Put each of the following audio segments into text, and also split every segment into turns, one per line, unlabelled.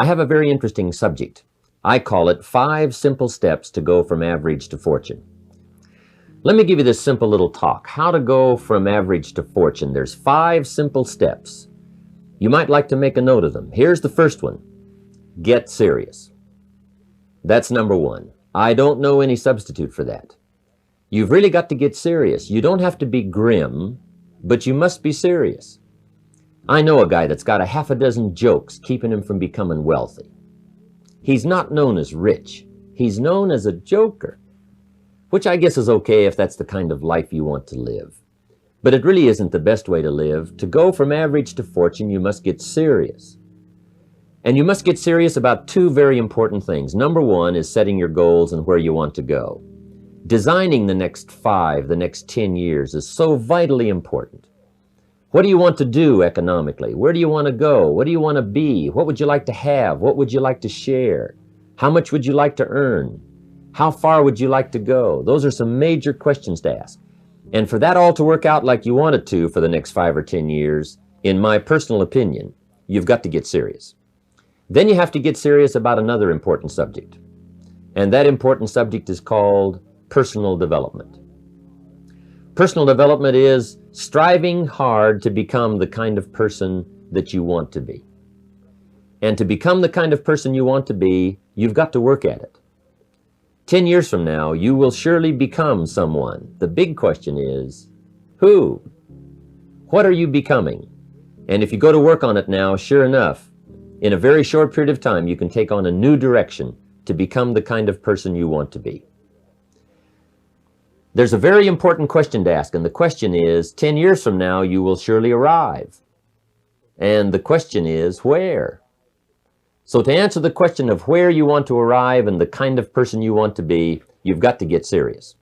I have a very interesting subject. I call it 5 simple steps to go from average to fortune. Let me give you this simple little talk. How to go from average to fortune. There's 5 simple steps. You might like to make a note of them. Here's the first one. Get serious. That's number 1. I don't know any substitute for that. You've really got to get serious. You don't have to be grim, but you must be serious. I know a guy that's got a half a dozen jokes keeping him from becoming wealthy. He's not known as rich. He's known as a joker, which I guess is okay if that's the kind of life you want to live. But it really isn't the best way to live. To go from average to fortune, you must get serious. And you must get serious about 2 very important things. Number 1 is setting your goals and where you want to go. Designing the next 5, the next 10 years is so vitally important. What do you want to do economically? Where do you want to go? What do you want to be? What would you like to have? What would you like to share? How much would you like to earn? How far would you like to go? Those are some major questions to ask. And for that all to work out like you want it to for the next 5 or 10 years, in my personal opinion, you've got to get serious. Then you have to get serious about another important subject. And that important subject is called personal development. Personal development is striving hard to become the kind of person that you want to be. And to become the kind of person you want to be, you've got to work at it. 10 years from now, you will surely become someone. The big question is, who? What are you becoming? And if you go to work on it now, sure enough, in a very short period of time, you can take on a new direction to become the kind of person you want to be. There's a very important question to ask, and the question is, 10 years from now, you will surely arrive. And the question is, where? So to answer the question of where you want to arrive and the kind of person you want to be, you've got to get serious.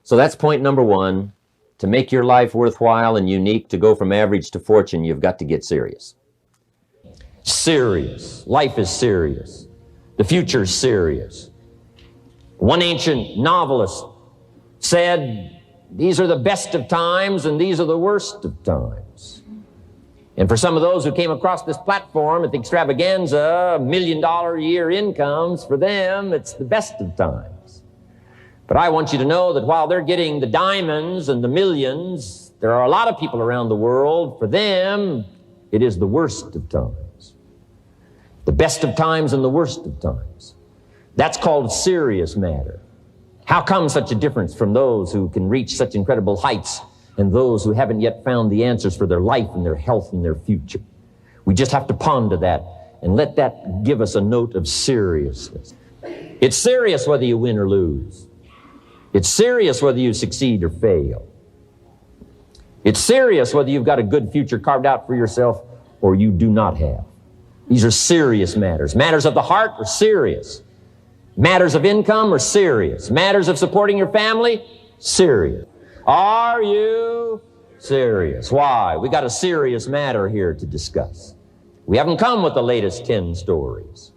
So that's point number 1. To make your life worthwhile and unique, to go from average to fortune, you've got to get serious. Serious. Life is serious. The future is serious. One ancient novelist said, these are the best of times and these are the worst of times. And for some of those who came across this platform at the extravaganza, $1 million a year incomes, for them, it's the best of times. But I want you to know that while they're getting the diamonds and the millions, there are a lot of people around the world, for them, it is the worst of times. The best of times and the worst of times. That's called serious matter. How come such a difference from those who can reach such incredible heights and those who haven't yet found the answers for their life and their health and their future? We just have to ponder that and let that give us a note of seriousness. It's serious whether you win or lose. It's serious whether you succeed or fail. It's serious whether you've got a good future carved out for yourself or you do not have. These are serious matters. Matters of the heart are serious. Matters of income are serious. Matters of supporting your family, serious. Are you serious? Why? We got a serious matter here to discuss. We haven't come with the latest 10 stories.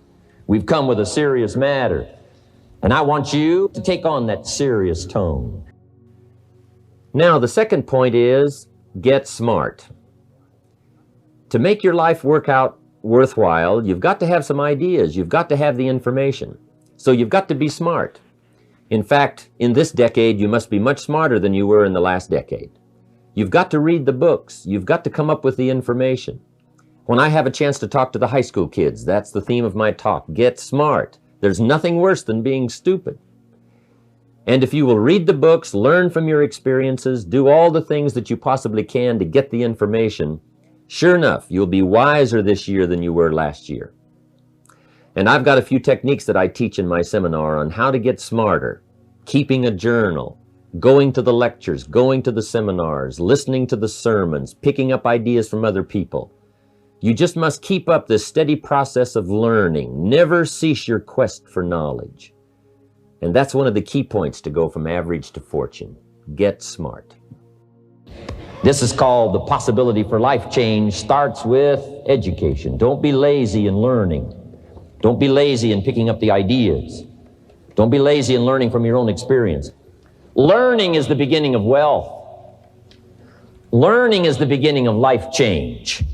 We've come with a serious matter. And I want you to take on that serious tone. Now, the second point is get smart. To make your life work out worthwhile, you've got to have some ideas. You've got to have the information. So you've got to be smart. In fact, in this decade, you must be much smarter than you were in the last decade. You've got to read the books. You've got to come up with the information. When I have a chance to talk to the high school kids, that's the theme of my talk. Get smart. There's nothing worse than being stupid. And if you will read the books, learn from your experiences, do all the things that you possibly can to get the information, sure enough, you'll be wiser this year than you were last year. And I've got a few techniques that I teach in my seminar on how to get smarter, keeping a journal, going to the lectures, going to the seminars, listening to the sermons, picking up ideas from other people. You just must keep up this steady process of learning. Never cease your quest for knowledge. And that's one of the key points to go from average to fortune. Get smart. This is called the possibility for life change starts with education. Don't be lazy in learning. Don't be lazy in picking up the ideas. Don't be lazy in learning from your own experience. Learning is the beginning of wealth. Learning is the beginning of life change.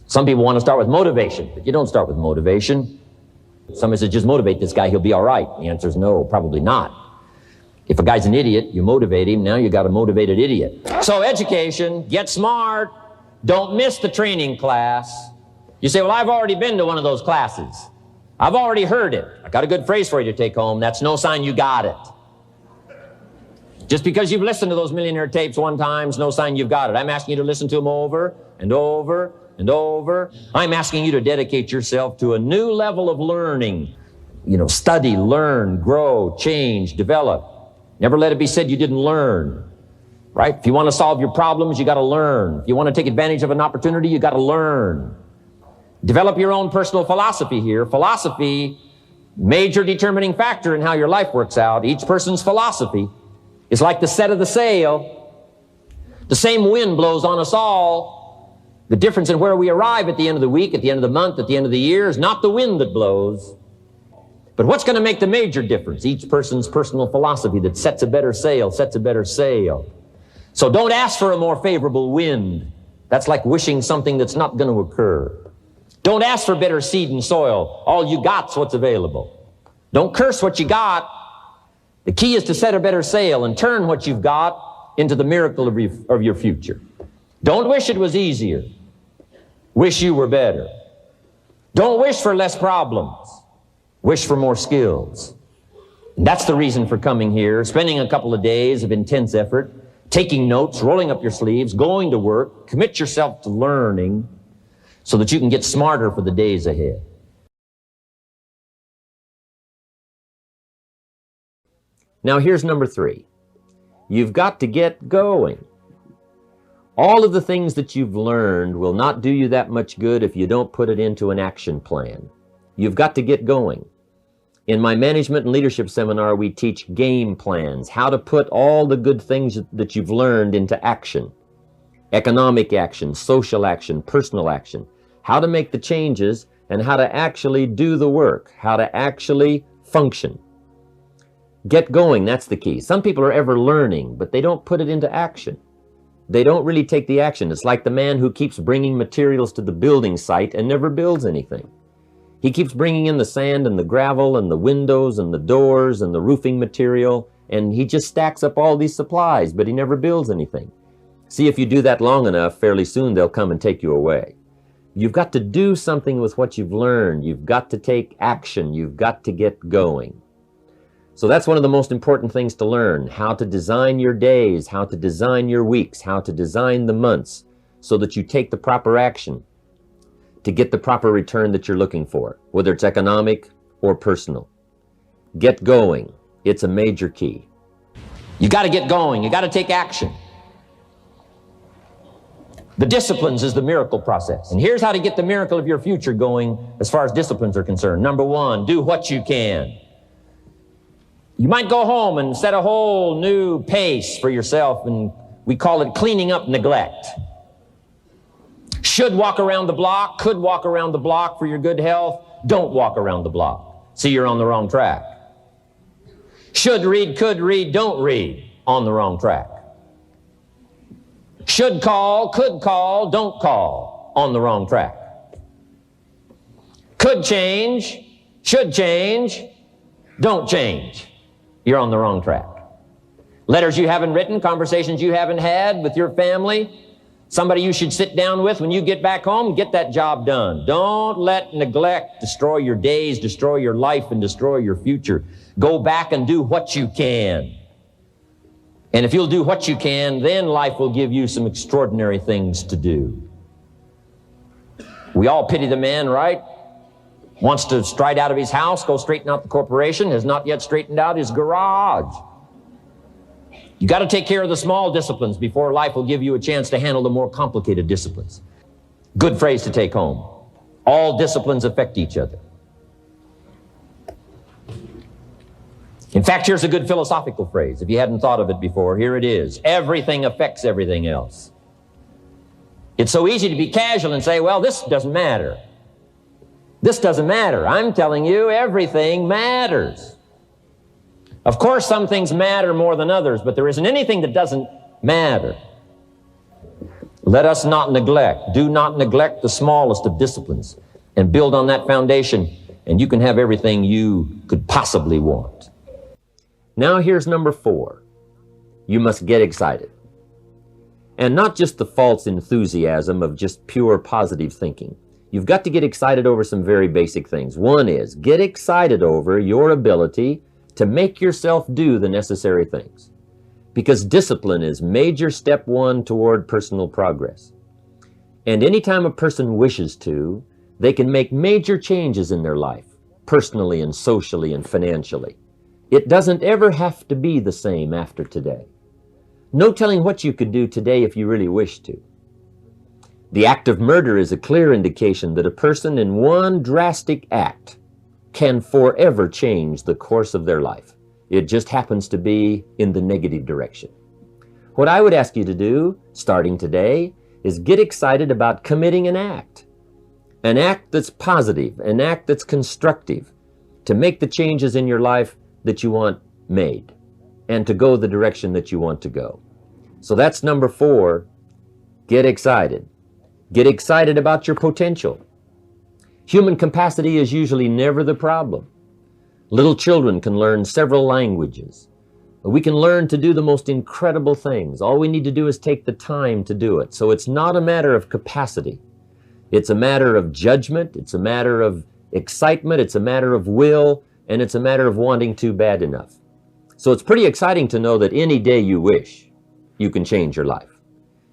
Some people want to start with motivation, but you don't start with motivation. Somebody says, just motivate this guy, he'll be all right. The answer is no, probably not. If a guy's an idiot, you motivate him, now you got a motivated idiot. So education, get smart. Don't miss the training class. You say, well, I've already been to one of those classes. I've already heard it. I got a good phrase for you to take home. That's no sign you got it. Just because you've listened to those millionaire tapes one time is no sign you've got it. I'm asking you to listen to them over and over and over. I'm asking you to dedicate yourself to a new level of learning. Study, learn, grow, change, develop. Never let it be said you didn't learn, right? If you want to solve your problems, you got to learn. If you want to take advantage of an opportunity, you got to learn. Develop your own personal philosophy here. Philosophy, major determining factor in how your life works out. Each person's philosophy is like the set of the sail. The same wind blows on us all. The difference in where we arrive at the end of the week, at the end of the month, at the end of the year is not the wind that blows. But what's going to make the major difference? Each person's personal philosophy that sets a better sail, sets a better sail. So don't ask for a more favorable wind. That's like wishing something that's not going to occur. Don't ask for better seed and soil. All you got's what's available. Don't curse what you got. The key is to set a better sail and turn what you've got into the miracle of your future. Don't wish it was easier. Wish you were better. Don't wish for less problems. Wish for more skills. And that's the reason for coming here, spending a couple of days of intense effort, taking notes, rolling up your sleeves, going to work, commit yourself to learning so that you can get smarter for the days ahead. Now here's number 3. You've got to get going. All of the things that you've learned will not do you that much good if you don't put it into an action plan. You've got to get going. In my management and leadership seminar, we teach game plans, how to put all the good things that you've learned into action. Economic action, social action, personal action. How to make the changes and how to actually do the work, how to actually function. Get going, that's the key. Some people are ever learning, but they don't put it into action. They don't really take the action. It's like the man who keeps bringing materials to the building site and never builds anything. He keeps bringing in the sand and the gravel and the windows and the doors and the roofing material, and he just stacks up all these supplies, but he never builds anything. See, if you do that long enough, fairly soon they'll come and take you away. You've got to do something with what you've learned. You've got to take action. You've got to get going. So that's one of the most important things to learn, how to design your days, how to design your weeks, how to design the months so that you take the proper action to get the proper return that you're looking for, whether it's economic or personal. Get going. It's a major key. You got to get going. You got to take action. The disciplines is the miracle process. And here's how to get the miracle of your future going as far as disciplines are concerned. Number 1, do what you can. You might go home and set a whole new pace for yourself, and we call it cleaning up neglect. Should walk around the block, could walk around the block for your good health. Don't walk around the block. See, you're on the wrong track. Should read, could read, don't read. On the wrong track. Should call, could call, don't call. On the wrong track. Could change, should change, don't change. You're on the wrong track. Letters you haven't written, conversations you haven't had with your family, somebody you should sit down with when you get back home, get that job done. Don't let neglect destroy your days, destroy your life, and destroy your future. Go back and do what you can. And if you'll do what you can, then life will give you some extraordinary things to do. We all pity the man, right? Wants to stride out of his house, go straighten out the corporation, has not yet straightened out his garage. You got to take care of the small disciplines before life will give you a chance to handle the more complicated disciplines. Good phrase to take home. All disciplines affect each other. In fact, here's a good philosophical phrase. If you hadn't thought of it before, here it is. Everything affects everything else. It's so easy to be casual and say, well, this doesn't matter. This doesn't matter. I'm telling you, everything matters. Of course, some things matter more than others, but there isn't anything that doesn't matter. Let us not neglect. Do not neglect the smallest of disciplines, and build on that foundation, and you can have everything you could possibly want. Now here's number 4. You must get excited. And not just the false enthusiasm of just pure positive thinking. You've got to get excited over some very basic things. One is, get excited over your ability to make yourself do the necessary things. Because discipline is major step 1 toward personal progress. And anytime a person wishes to, they can make major changes in their life, personally and socially and financially. It doesn't ever have to be the same after today. No telling what you could do today if you really wish to. The act of murder is a clear indication that a person in one drastic act can forever change the course of their life. It just happens to be in the negative direction. What I would ask you to do, starting today, is get excited about committing an act that's positive, an act that's constructive, to make the changes in your life that you want made, and to go the direction that you want to go. So that's number 4, get excited. Get excited about your potential. Human capacity is usually never the problem. Little children can learn several languages. We can learn to do the most incredible things. All we need to do is take the time to do it. So it's not a matter of capacity. It's a matter of judgment. It's a matter of excitement. It's a matter of will. And it's a matter of wanting to bad enough. So it's pretty exciting to know that any day you wish, you can change your life.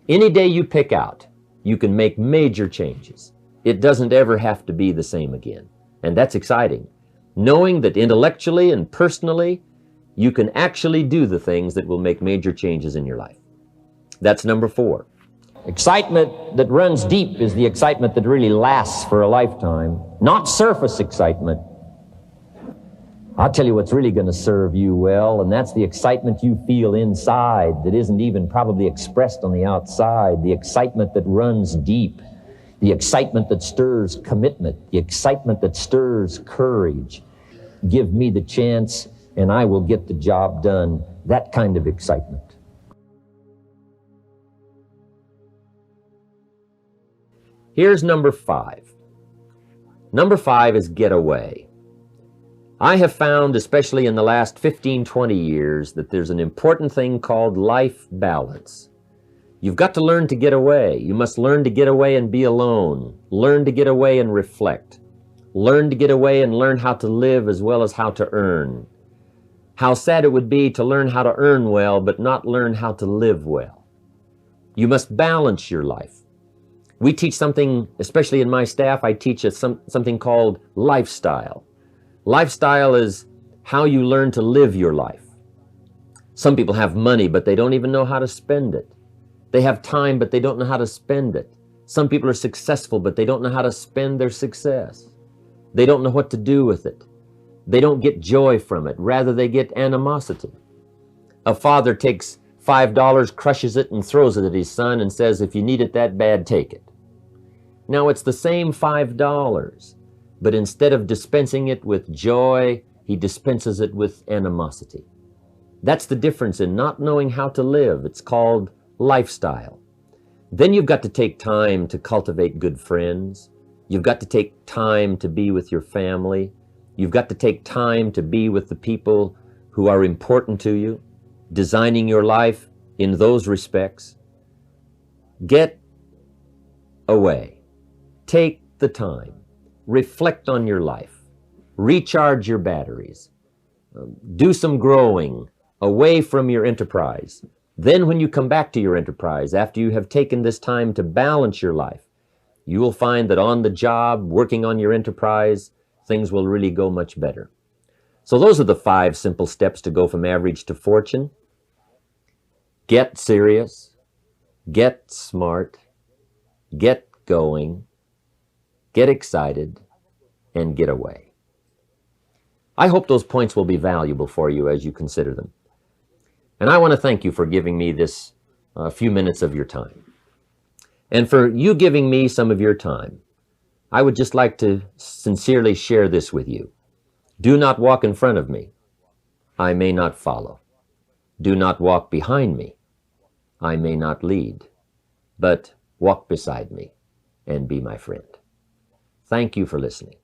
Any day you pick out, you can make major changes. It doesn't ever have to be the same again. And that's exciting. Knowing that intellectually and personally, you can actually do the things that will make major changes in your life. That's number 4. Excitement that runs deep is the excitement that really lasts for a lifetime, not surface excitement. I'll tell you what's really going to serve you well, and that's the excitement you feel inside that isn't even probably expressed on the outside, the excitement that runs deep, the excitement that stirs commitment, the excitement that stirs courage. Give me the chance, and I will get the job done. That kind of excitement. Here's number 5. Number 5 is get away. I have found, especially in the last 15, 20 years, that there's an important thing called life balance. You've got to learn to get away. You must learn to get away and be alone. Learn to get away and reflect. Learn to get away and learn how to live as well as how to earn. How sad it would be to learn how to earn well, but not learn how to live well. You must balance your life. We teach something, especially in my staff, I teach something called lifestyle. Lifestyle is how you learn to live your life. Some people have money, but they don't even know how to spend it. They have time, but they don't know how to spend it. Some people are successful, but they don't know how to spend their success. They don't know what to do with it. They don't get joy from it. Rather, they get animosity. A father takes $5, crushes it, and throws it at his son and says, if you need it that bad, take it. Now, it's the same $5. But instead of dispensing it with joy, he dispenses it with animosity. That's the difference in not knowing how to live. It's called lifestyle. Then you've got to take time to cultivate good friends. You've got to take time to be with your family. You've got to take time to be with the people who are important to you, designing your life in those respects. Get away. Take the time. Reflect on your life. Recharge your batteries. Do some growing away from your enterprise. Then when you come back to your enterprise, after you have taken this time to balance your life, you will find that on the job, working on your enterprise, things will really go much better. So those are the 5 simple steps to go from average to fortune. Get serious. Get smart. Get going. Get excited, and get away. I hope those points will be valuable for you as you consider them. And I want to thank you for giving me this few minutes of your time. And for you giving me some of your time, I would just like to sincerely share this with you. Do not walk in front of me. I may not follow. Do not walk behind me. I may not lead. But walk beside me and be my friend. Thank you for listening.